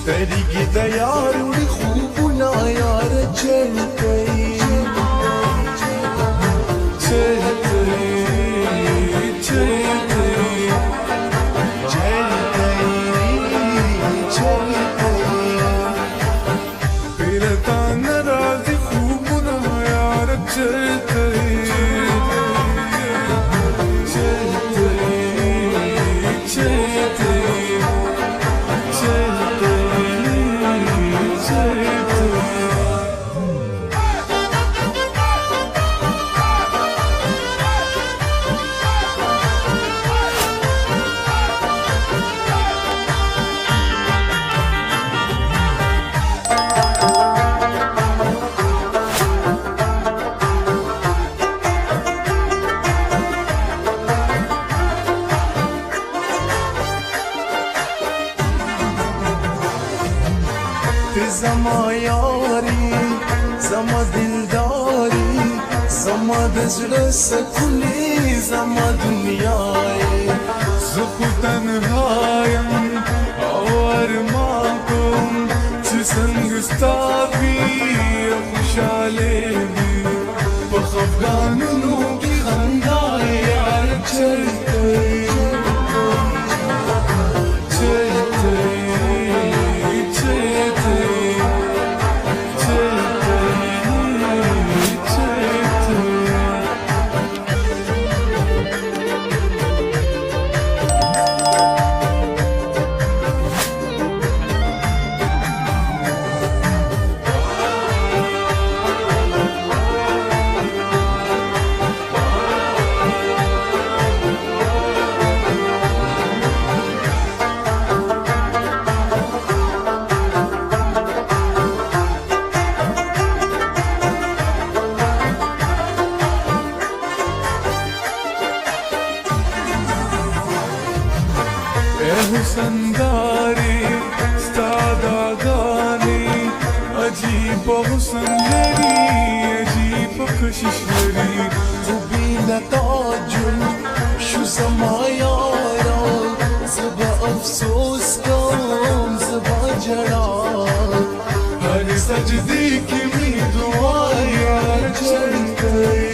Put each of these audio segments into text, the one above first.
ستريقي ديار ولخوبنا يار جلتي بلتان راضي خوبنا يار جلتي زما یاری زما دلداری زما دجل سکونی زما دنیای زخو تنهایم آور ماکم چه سنگستابی خوشالی بی بخفگانونو بی غندای یار چلتی حسنداری ستادا گانی عجیب حسن لری عجیب کشش لری تو بیل تاجل شو زما یارا زبا افسوس کم زبا جڑا ہر سجدی کی می دعا یار چل گئی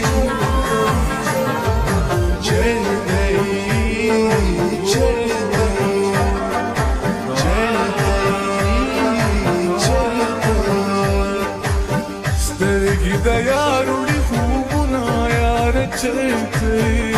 ديار ولخوبنا يا رجلتي